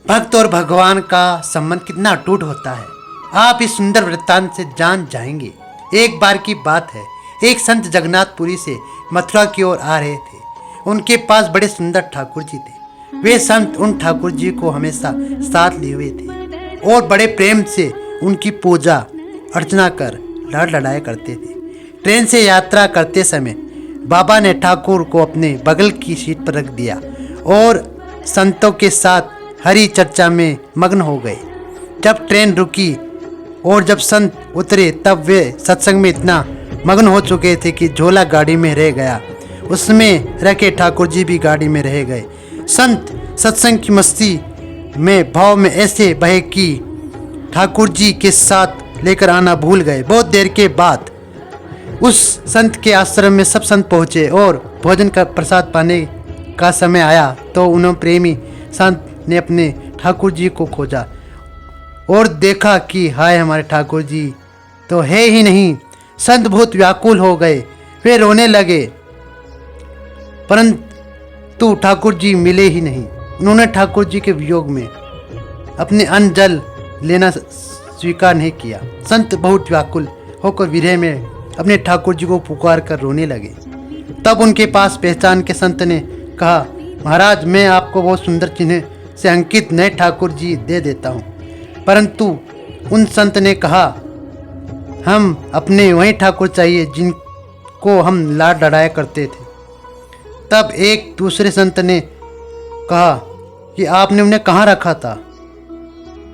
भक्त और भगवान का संबंध कितना अटूट होता है, आप इस सुंदर वृत्तांत से जान जाएंगे। एक बार की बात है, एक संत जगन्नाथपुरी से मथुरा की ओर आ रहे थे। उनके पास बड़े सुंदर ठाकुर जी थे। वे संत उन ठाकुर जी को हमेशा साथ लिए हुए थे और बड़े प्रेम से उनकी पूजा अर्चना कर लड़ लड़ाया करते थे। ट्रेन से यात्रा करते समय बाबा ने ठाकुर को अपने बगल की सीट पर रख दिया और संतों के साथ हरी चर्चा में मग्न हो गए। जब ट्रेन रुकी और जब संत उतरे तब वे सत्संग में इतना मग्न हो चुके थे कि झोला गाड़ी में रह गया। उसमें रखे ठाकुर जी भी गाड़ी में रह गए। संत सत्संग की मस्ती में भाव में ऐसे बहे कि ठाकुर जी के साथ लेकर आना भूल गए। बहुत देर के बाद उस संत के आश्रम में सब संत पहुँचे और भोजन का प्रसाद पाने का समय आया तो उन्होंने प्रेमी संत ने अपने ठाकुर जी को खोजा और देखा कि हाय हमारे ठाकुर जी तो है ही नहीं। संत बहुत व्याकुल हो गए, वे रोने लगे, परंतु ठाकुर जी मिले ही नहीं। उन्होंने ठाकुर जी के वियोग में अपने अन्न जल लेना स्वीकार नहीं किया। संत बहुत व्याकुल होकर विरह में अपने ठाकुर जी को पुकार कर रोने लगे। तब उनके पास पहचान के संत ने कहा, महाराज मैं आपको बहुत सुंदर चिन्ह से अंकित नए ठाकुर जी दे देता हूँ। परंतु उन संत ने कहा, हम अपने वही ठाकुर चाहिए जिनको हम लाड लड़ाया करते थे। तब एक दूसरे संत ने कहा कि आपने उन्हें कहाँ रखा था?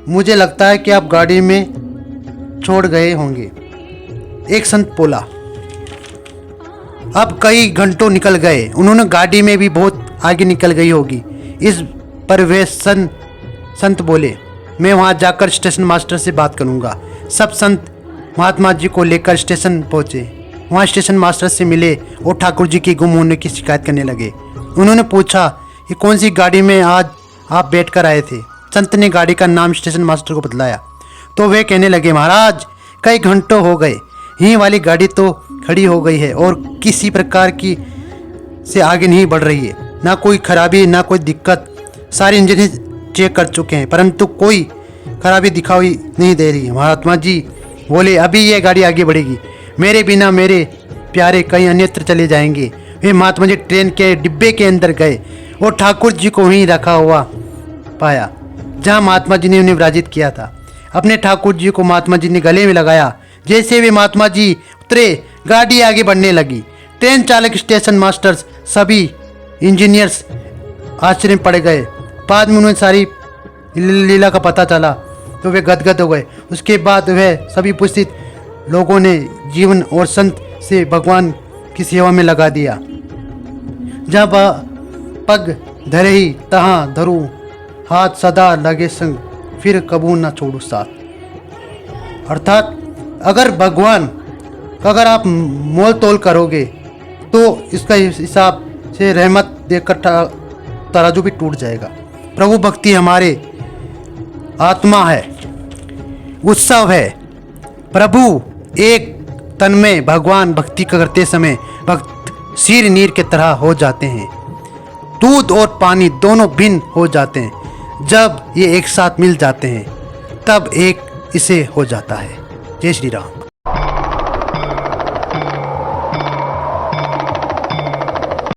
मुझे लगता है कि आप गाड़ी में छोड़ गए होंगे। एक संत बोला। अब कई घंटों निकल गए, उन्होंने गाड़ी में भी बहुत आगे निकल गई होगी। इस पर वे संत बोले, मैं वहाँ जाकर स्टेशन मास्टर से बात करूँगा। सब संत महात्मा जी को लेकर स्टेशन पहुँचे। वहाँ स्टेशन मास्टर से मिले और ठाकुर जी के गुम होने की शिकायत करने लगे। उन्होंने पूछा कि कौन सी गाड़ी में आज आप बैठकर आए थे? संत ने गाड़ी का नाम स्टेशन मास्टर को बतलाया तो वे कहने लगे, महाराज कई घंटों हो गए, यही वाली गाड़ी तो खड़ी हो गई है और किसी प्रकार की से आगे नहीं बढ़ रही है। ना कोई खराबी ना कोई दिक्कत, सारे इंजन चेक कर चुके हैं परंतु कोई खराबी दिखाई नहीं दे रही है। महात्मा जी बोले, अभी ये गाड़ी आगे बढ़ेगी, मेरे बिना मेरे प्यारे कहीं अन्यत्र चले जाएंगे। वे महात्मा जी ट्रेन के डिब्बे के अंदर गए और ठाकुर जी को वहीं रखा हुआ पाया जहां महात्मा जी ने उन्हें विराजित किया था। अपने ठाकुर जी को महात्मा जी ने गले में लगाया। जैसे वे महात्मा जी उतरे गाड़ी आगे बढ़ने लगी। ट्रेन चालक, स्टेशन मास्टर्स, सभी इंजीनियर्स आश्चर्य में पड़ गए। बाद में उन्हें सारी लीला का पता चला तो वे गदगद हो गए। उसके बाद वह सभी उपस्थित लोगों ने जीवन और संत से भगवान की सेवा में लगा दिया। जहाँ पग धरे ही तहाँ धरू, हाथ सदा लगे संग, फिर कबू न छोड़ू साथ। अर्थात अगर आप मोल तोल करोगे तो इसका हिसाब से रहमत देकर तराजू भी टूट जाएगा। प्रभु भक्ति हमारे आत्मा है, उत्सव है। प्रभु एक तन में भगवान भक्ति करते समय भक्त शीर नीर के तरह हो जाते हैं। दूध और पानी दोनों भिन्न हो जाते हैं। जब ये एक साथ मिल जाते हैं तब एक इसे हो जाता है। जय श्री राम।